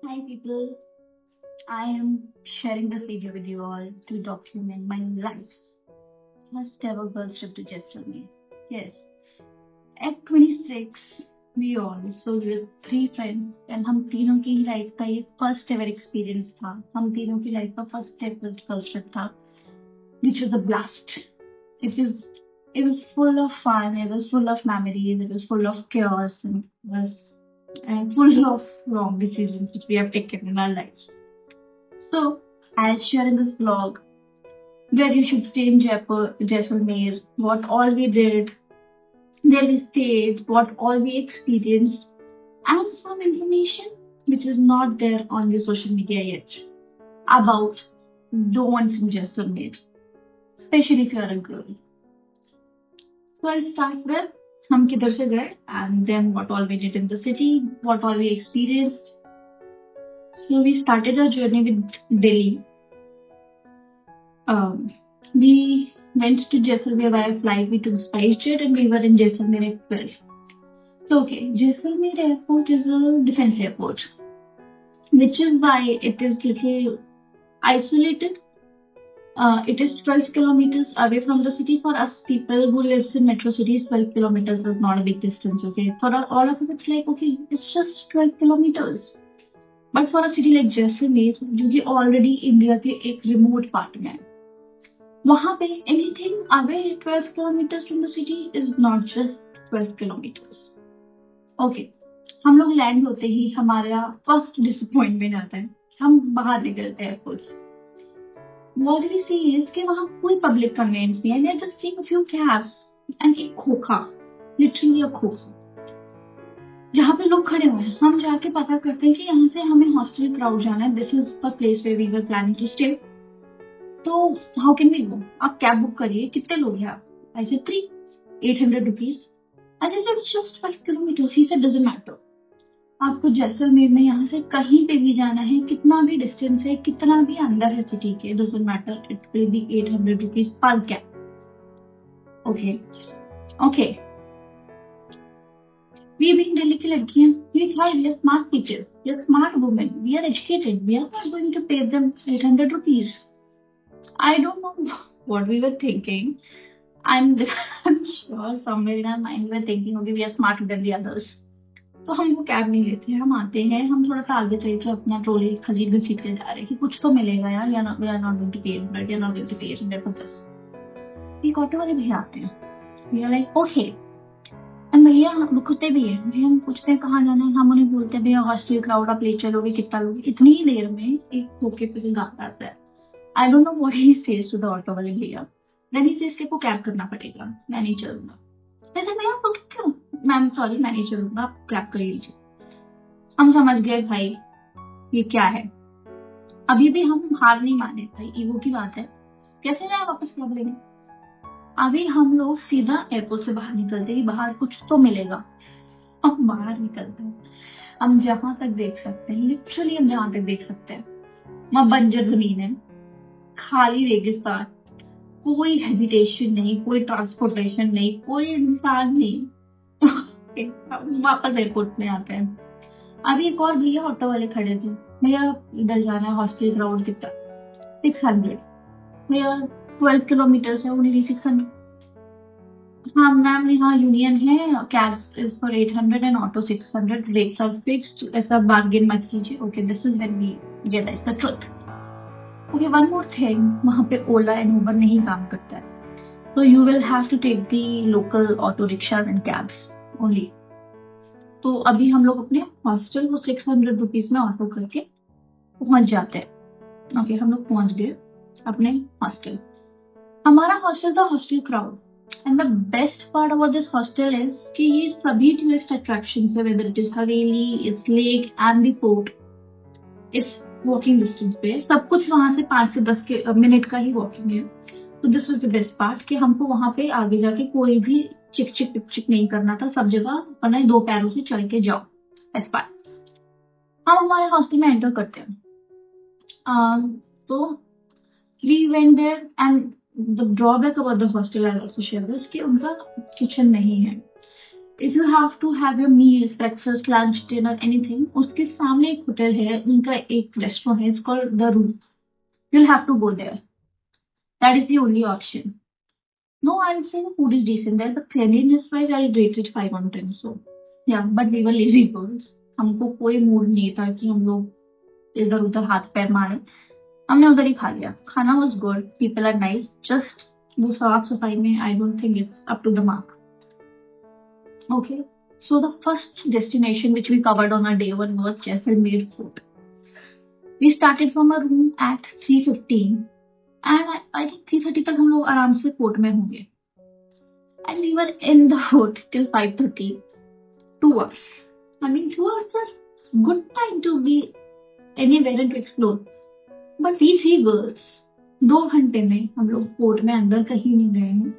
Hi people, I am sharing this video with you all to document my life's first ever girls trip to Jaisalmer. Yes, at 26, we were three friends and हम तीनों की life का ये first ever experience था. हम तीनों की life का फर्स्ट एवर गर्ल्स ट्रिप था, which was a blast. It was it was full of fun, it was full of memories, it was full of chaos, and it was full of wrong decisions which we have taken in our lives. So, I'll share in this vlog where you should stay in Jaipur, Jaisalmer, what all we did, where we stayed, what all we experienced, and some information which is not there on the social media yet about don'ts in Jaisalmer, especially if you are a girl. So I'll start with हम किधर से गए and then what all we did in the city, what all we experienced. So we started our journey with Delhi. We went to Jaisalmer via flight. We took SpiceJet and we were in Jaisalmer at 12. So okay, Jaisalmer airport is a defense airport, which is why it is little isolated. It is 12 kilometers away from the city. For us people who lives in metro cities, 12 kilometers is not a big distance. Okay, for all of us it's like okay, it's just 12 kilometers. But for a city like Jaisalmer, जो कि already India के एक remote part में है, वहाँ पे anything away 12 kilometers from the city is not just 12 kilometers. Okay, हम लोग लैंड होते ही हमारा फर्स्ट डिसअपॉइंटमेंट आता है. हम बाहर निकलते हैं एयरपोर्ट से. What we see is कि वहाँ कोई पब्लिक कन्वेंस नहीं है. We are just seeing a few cabs and एक खोखा, literally a खोखा, जहाँ पे लोग खड़े हुए हैं. हम जाके पता करते हैं कि यहाँ से हमें हॉस्टल क्राउड जाना है. This is the place where we were planning to stay. तो हाउ कैन वी गो? आप कैब बुक करिए. कितने लोग हैं आप? I said 3, 800 rupees. I said it's just 12 kilometres. He said doesn't matter. आपको जैसलमेर में यहाँ से कहीं पे भी जाना है, कितना भी डिस्टेंस है, कितना भी अंदर है सिटी के, doesn't matter, it will be 800 rupees पर cab. Okay okay, we being Delhi की लड़कियां, we thought we are smart teacher, we are smart women, we are educated, we are not going to pay them 800 rupees. I don't know what we were thinking. I'm sure somewhere in our mind we were thinking, okay, we are smarter than the others. तो हम वो cab नहीं लेते हैं. हम आते हैं, हम थोड़ा सा आगे चल के अपना ट्रॉली खसीद घसीट के जा रहे हैं कि कुछ तो मिलेगा यार. We are not going to pay 800, we are not going to pay 800 for this. एक ऑटो वाले भैया आते हैं. We are like, okay. And भैया रुकते भी हैं. भैया हम पूछते हैं कहाँ जाना है. हम उन्हें बोलते हैं भैया हॉस्टल क्राउड आप ले चलोगे, कितना लोगे. इतनी ही देर में एक धोखे पे से गाता आता है. I don't know what he says to the auto वाले भैया. Then he says कि आपको कैब करना पड़ेगा, मैं नहीं चलूंगा. वैसे भैया आप बोलते क्यों? मैम सॉरी मैं नहीं चलूंगा, आप कैब कर लीजिए. हम समझ गए भाई ये क्या है. अभी भी हम हार नहीं माने भाई, ईगो की बात है. कैसे जाए वापस कैब लेने. अभी हम लोग सीधा एयरपोर्ट से बाहर निकलते ही बाहर कुछ तो मिलेगा. हम बाहर निकलते हैं, हम जहां तक देख सकते हैं, लिटरली हम जहां तक देख सकते हैं वहां बंजर जमीन है, खाली रेगिस्तान, कोई हेजिटेशन नहीं, कोई ट्रांसपोर्टेशन नहीं, कोई इंसान नहीं. वापस एयरपोर्ट में आते हैं. अभी एक और भैया ऑटो वाले खड़े थे. भैया इधर जाना है, हॉस्टल क्राउड कितना? 600. भैया 12 किलोमीटर है, ओनली 600. हाँ मैम, यहाँ यूनियन है, cabs is for 800 and auto 600. Rates are fixed, ऐसा बार्गेन मत कीजिए. Okay, this is when we realise the truth. Okay, one more thing, वहाँ पे ओला एंड उबर नहीं काम करता है. तो you will have to take the local auto rickshaws and cabs only. तो अभी हम लोग अपने हॉस्टल को 600 रुपीज में ऑटो करके पहुंच जाते हैं. ओके, हम लोग पहुंच गए अपने हॉस्टल. हमारा हॉस्टल था hostel crowd. And the best part about this hostel is कि ये सभी टूरिस्ट अट्रैक्शन है, whether it is Haveli, it's lake and the fort, it's walking distance पे. सब कुछ वहां से 5 से 10 मिनट का ही वॉकिंग है. तो this was the best part कि हमको वहां पे आगे जाके कोई भी चिक चिक पिक चिक नहीं करना था. सब जगह अपने 2 पैरों से चल के जाओ. Best part. हम हमारे हॉस्टल में एंटर करते हैं. तो we went there and the drawback about the hostel I also share this कि उनका किचन नहीं है. If you have to have your meals, breakfast, lunch, dinner, anything, उसके सामने एक होटल है, उनका एक रेस्टोरेंट है, it's called the room. You'll have to go there. That is the only option. No, I'll say the food is decent there, but cleanliness wise, I'll rate it 5 on 10. So, yeah, but we were lazy girls. हमको कोई mood नहीं था कि हम लोग इधर उधर हाथ पैर मारे. हमने उधर ही खा लिया. खाना was good. People are nice. Just वो साफ सफाई में I don't think it's up to the mark. Okay. So the first destination which we covered on our day one was Jaisalmer Fort. We started from our room at 3:15. And I think 3:30 तक हम लोग आराम से fort में होंगे. And we were in the fort till 5:30. 2 hours. I mean 2 hours are good time to be anywhere and to explore. But we three girls 2 घंटे में हम लोग फोर्ट में अंदर कहीं नहीं गए हैं.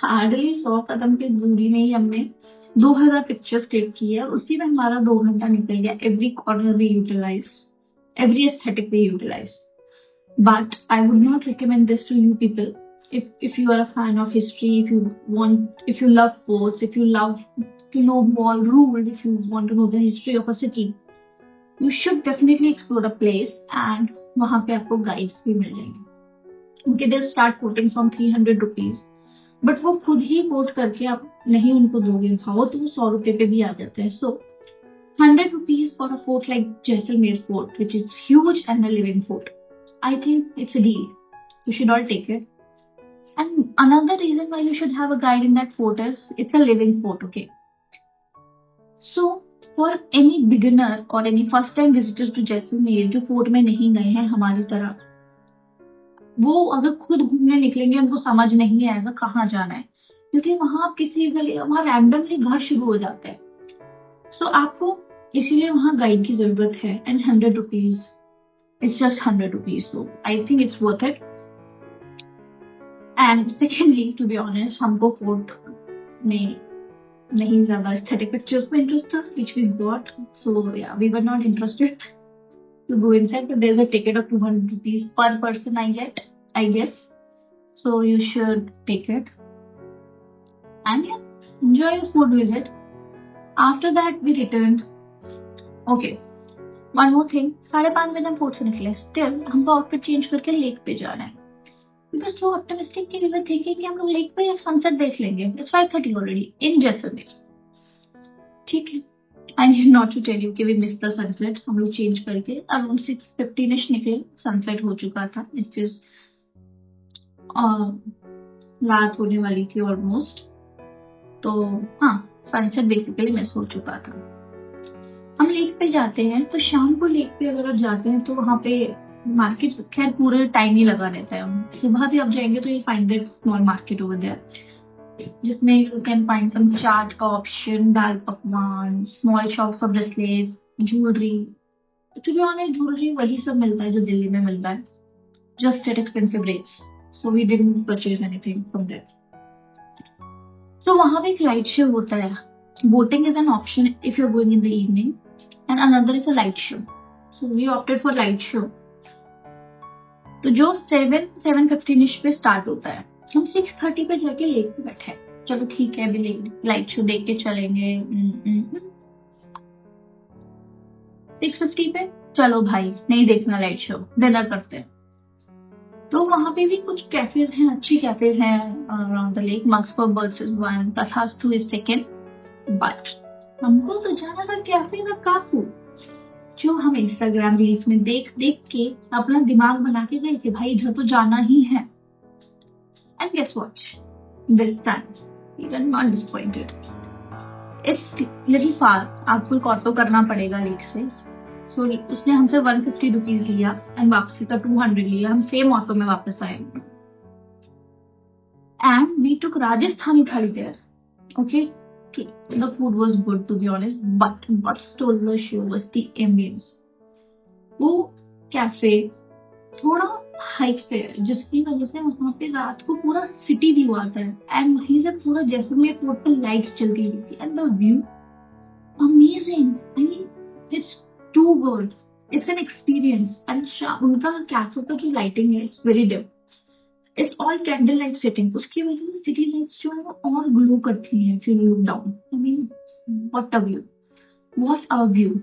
हार्डली 100 कदम की दूरी में ही हमने 2000 पिक्चर्स क्लिक की है. उसी में हमारा 2 घंटा निकल गया. Every corner we utilise, every aesthetic we utilize. But I would not recommend this to you people. If you are a fan of history, if you love forts, if you love to know wall rule, if you want to know the history of a city, you should definitely explore a place. And वहाँ पे आपको guides भी मिल जाएंगे. Okay, they'll start quoting from 300 rupees. But वो खुद ही quote करके आप नहीं उनको दोगे भाव तो वो 100 रुपए पे भी आ जाते हैं. So 100 rupees for a fort like Jaisalmer Fort, which is huge and a living fort. I think it's a deal. You should all take it. And another reason why you should have a guide in that fort is it's a living fort, okay? So for any beginner or any first time visitors to Jaisalmer जो fort में नहीं गए हैं हमारी तरह, वो अगर खुद घूमने निकलेंगे उनको समझ नहीं आएगा कहाँ जाना है, क्योंकि वहां आप किसी गली वहां रैंडमली घर शुरू हो जाते हैं. सो आपको इसीलिए वहां गाइड की जरूरत है. And 100 rupees, it's just 100 rupees. So I think it's worth it. And secondly to be honest, हमको फोर्ट में नहीं ज्यादा एस्थेटिक पिक्चर्स में इंटरेस्ट था, which we got. So yeah we were not interested to go inside, but there is a ticket of 200 rupees per person I guess. So you should take it and yeah enjoy your food visit. After that we returned. Okay, one more thing. 5:30 बजे हम fort से निकले. Still हमको outfit change करके lake पे जाना है, because वो ऑप्टिमिस्टिक की वी थिंकिंग कि हम लोग लेक पे सनसेट देख लेंगे. It's 5:30 already in Jaisalmer. ठीक है, I need not to tell you कि वी मिस द सनसेट. हम लोग चेंज करके अराउंड 6:15 निकले. सनसेट हो चुका था. इट इज रात होने वाली थी ऑलमोस्ट. तो हाँ, सनसेट बेसिकली मिस हो चुका था. हम लेक पे जाते हैं तो शाम को लेक पे अगर आप जाते हैं तो वहाँ पे मार्केट खैर पूरे टाइम ही लगा रहता है. सुबह भी आप जाएंगे तो you find that small market over there, जिसमें you can find some chaat का option, dal pakwan, small shops for bracelets, jewellery. To be honest jewellery वही सब मिलता है जो दिल्ली में मिलता है, just at expensive rates. So we didn't purchase anything from there. So वहाँ पे एक लाइट शो होता है. Boating is an option if you are going in the evening, and another is a light show. So we opted for light show. तो जो 7:15 पे start होता है, हम 6:30 पे जाके लेक पे बैठे. चलो ठीक है, अभी लाइट शो देख के चलेंगे. 6:50 पे चलो भाई नहीं देखना लाइट शो, डिनर करते हैं. तो वहां पे भी कुछ कैफेज हैं, अच्छी कैफेज हैं around the lake. Mugs for birds is one, तथास्तु इज सेकंड. बट हमको तो जाना था कैफे का काकू, जो हम इंस्टाग्राम रील्स में देख देख के अपना दिमाग बना के गए कि भाई इधर तो जाना ही है. And guess what, this time we were not disappointed. It's little far. आपको एक ऑटो करना पड़ेगा लेक से. सो उसने हमसे 150 रुपीज लिया एंड वापसी का 200 लिया. हम सेम ऑटो में वापस आए. And we took Rajasthani thali there. Okay, the food was good to be honest, but what stole the show was the ambience. वो कैफे थोड़ा हाइट पे है, जिसकी वजह से वहां पे रात को पूरा सिटी व्यू आता है. एंड वहीं से पूरा जैसलमेर फोर्ट पर लाइट्स चलती रहती है. And the view amazing. I mean it's too good. It's an experience. And उनका कैफे का जो लाइटिंग है it's very dim. It's all candle light setting, उसकी वजह से सिटी लाइट्स जो है वो और ग्लो करती हैं if you look down. I mean, what a view, what a view.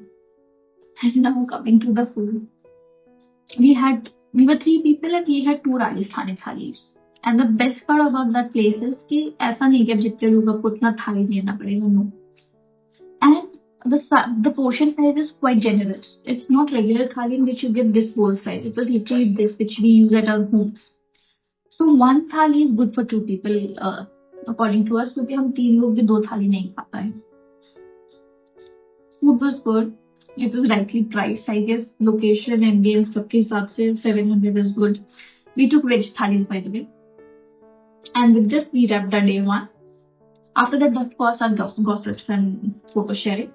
And now coming to the food, we were three people and we had two Rajasthani thalis. And the best part about that place is कि ऐसा नहीं कि अब जितने लोग आपको उतना थाली लेना पड़ेगा, no. And the portion size is quite generous. It's not regular thali in which you get this whole size. It was literally this which we use at our homes. So one thali is good for two people, according to us, क्योंकि हम तीन लोग भी दो थाली नहीं खा पाए. Food was good. It was rightly priced. I guess location, ambience सबके हिसाब से 700 is good. We took veg thalis, by the way. And with this, we wrapped our day one. After that, of course, our gossips and photo sharing.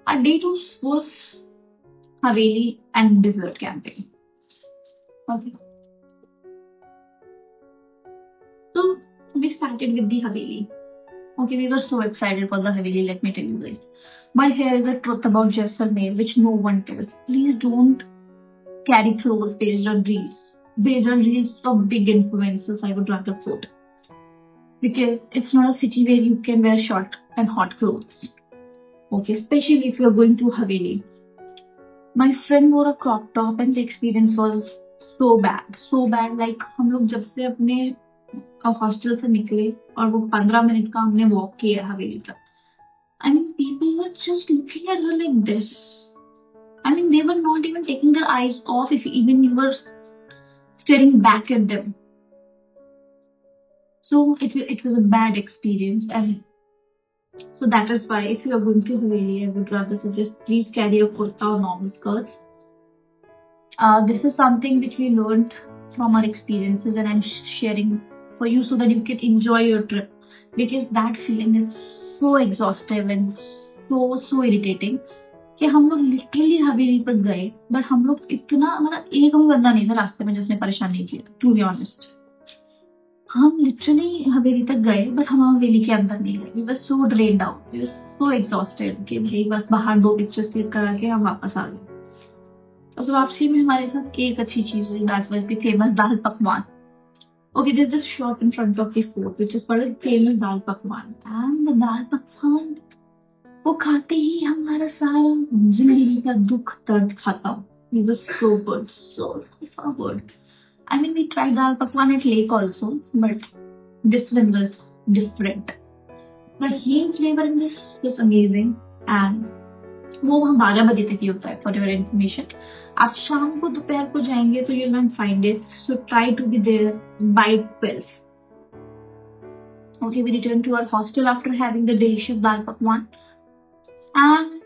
Our day two was Haveli and dessert camping. Okay. So we started with the Haveli. Okay, we were so excited for the Haveli, let me tell you guys. But here is the truth about Jaisalmer, which no one tells. Please don't carry clothes based on reels. Based on reels of big influencers, I would rather quote. Because it's not a city where you can wear short and hot clothes. Okay, especially if you're going to Haveli. My friend wore a crop top and the experience was so bad. So bad, like हम लोग जब से अपने hostel से निकले और वो 15 minute का हमने वॉक किया हवेली तक. I mean, people were just looking at her like this. I mean, they were not even taking their eyes off if even you were staring back at them. So it was a bad experience, and so that is why if you are going to Haveli, I would rather suggest please carry a kurta or normal skirts. This is something which we learned from our experiences, and I'm sharing for you so that you can enjoy your trip, because that feeling is so exhaustive and so irritating कि हम लोग literally हवेली तक गए, but हम लोग इतना, मतलब एक भी बंदा नहीं था रास्ते में जिसने परेशान नहीं किया, टू बी ऑनेस्ट. हम लिटरली हवेली तक गए बट हम हवेली के अंदर नहीं गए. We were so drained out, we were so exhausted कि भाई बस बाहर 2 पिक्चर्स क्लिक करा के हम वापस आ गए. तो वापसी में हमारे साथ एक अच्छी चीज हुई, दैट वाज द फेमस दाल पकवान. Okay, there's this shop in front of the fort which is called a famous dal pakwan, and the dal pakwan वो खाते ही हमारा सारा जिंदगी का दुख दर्द खत्म. It was so good, so good. I mean, we tried dal pakwan at lake also, but this one was different. The heat flavor in this was amazing, and वो वहाँ 12 बजे तक ही होता है, for your information. आप शाम को दोपहर को जाएंगे तो you'll not find it, so try to be there by 12. Okay, we returned to our hostel after having the delicious dal pakwan. And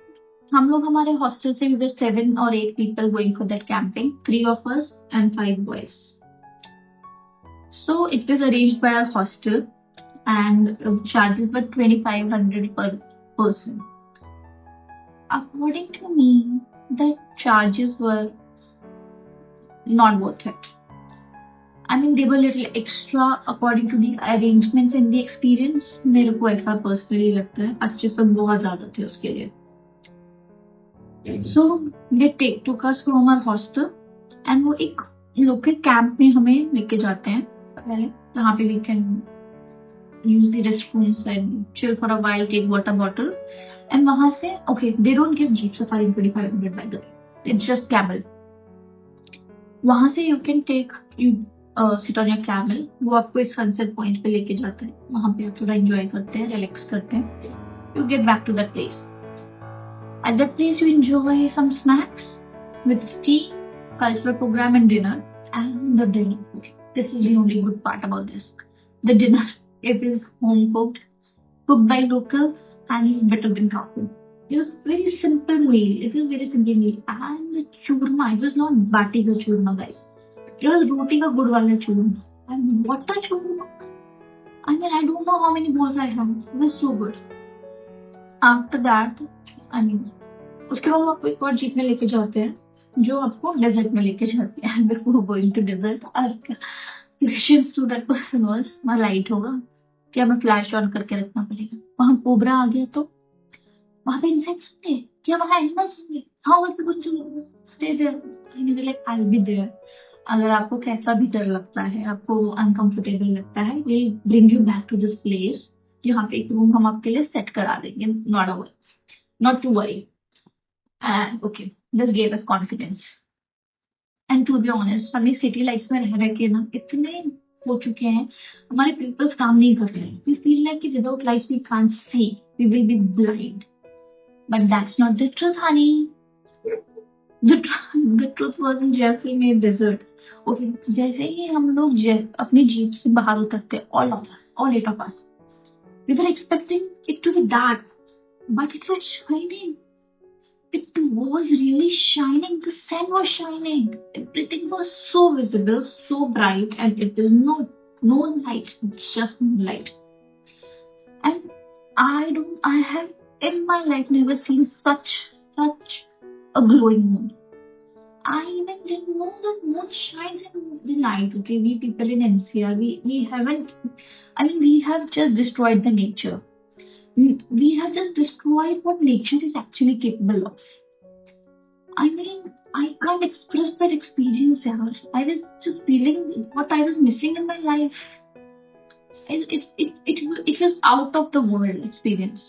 हम लोग हमारे hostel से we were 7 or 8 people going for that camping, 3 of us and 5 boys. So it was arranged by our hostel, and charges were 2,500 per person. According to me, the charges were not worth it. I mean, they were little extra according to the arrangements and the experience. मेरे को ऐसा personally लगता है, अच्छे से बहुत ज़्यादा थे उसके लिए. So they took us from our hostel, and वो एक लोकल कैंप में हमें लेके जाते हैं पहले, जहाँ पे we can use the restrooms and chill for a while, take water bottles. And वहाँ से, okay, they don't give jeep safari in 2,500 by the way. It's just camel. वहाँ से you can sit on your camel. वो आपको एक sunset point पे लेके जाता है. वहाँ पे आप थोड़ा enjoy करते हैं, relax करते हैं. You get back to that place. At that place you enjoy some snacks with tea, cultural program and dinner. And the dinner. Okay, this is the only good part about this. The dinner, it is home cooked by locals, and it's better than coffee. It was very simple meal. It was very simple meal. And the churma, it was not bati ka churma, guys. It was roti ka gud wala churma. And what a churma! I mean, I don't know how many bowls I had. It was so good. After that, I mean, उसके बाद आपको एक और jeep में लेके जाते हैं जो आपको डेजर्ट में लेके जाते हैं. Before going to desert, our questions to that person was, वहाँ लाइट होगा क्या, हमें फ्लैश ऑन करके रखना पड़ेगा, वहाँ कोबरा आ गया तो वहाँ पे इंसेक्ट्स होंगे क्या, वहाँ एनिमल्स होंगे, how are we going to stay there. I'll be there. अगर आपको कैसा भी डर लगता है, आपको अनकंफर्टेबल लगता है, we bring you back to this place, यहाँ पे एक रूम हम आपके लिए सेट करा देंगे, not to worry. And okay, this gave us confidence. And to be honest, हमें सिटी लाइफ में रह रह के ना इतने हो चुके हैं, हमारे पिंपल्स काम नहीं कर रहे हैं। We feel like without lights we can't see, we will be blind, but that's not the truth honey. The truth was in Jaisalmer desert. Okay, जैसे ही हम लोग अपनी जीप से बाहर उतरते, all 8 of us, we were expecting it to be dark, but it was shining. It was really shining. The sun was shining. Everything was so visible, so bright, and it is no light, just moonlight. And I have in my life never seen such a glowing moon. I even didn't know that moon shines in the night. Okay, we people in NCR, we haven't. I mean, we have just destroyed the nature. We have just destroyed what nature is actually capable of. I mean, I can't express that experience, yaar. I was just feeling what I was missing in my life. It was out of the world experience.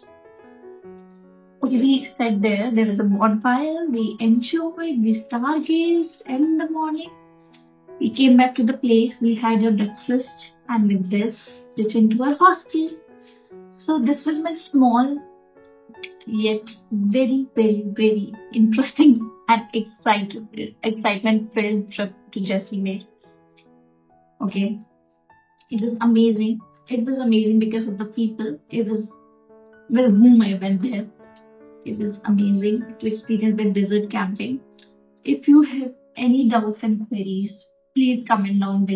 Okay, we sat there. There was a bonfire. We enjoyed. We stargazed. And in the morning, we came back to the place. We had a breakfast, and with this, returned to our hostel. So this was my small yet very interesting and excitement-filled trip to Jaisalmer. Okay, it was amazing. It was amazing because of the people. It was with whom I went there. It was amazing to experience the desert camping. If you have any doubts and queries, please comment down below.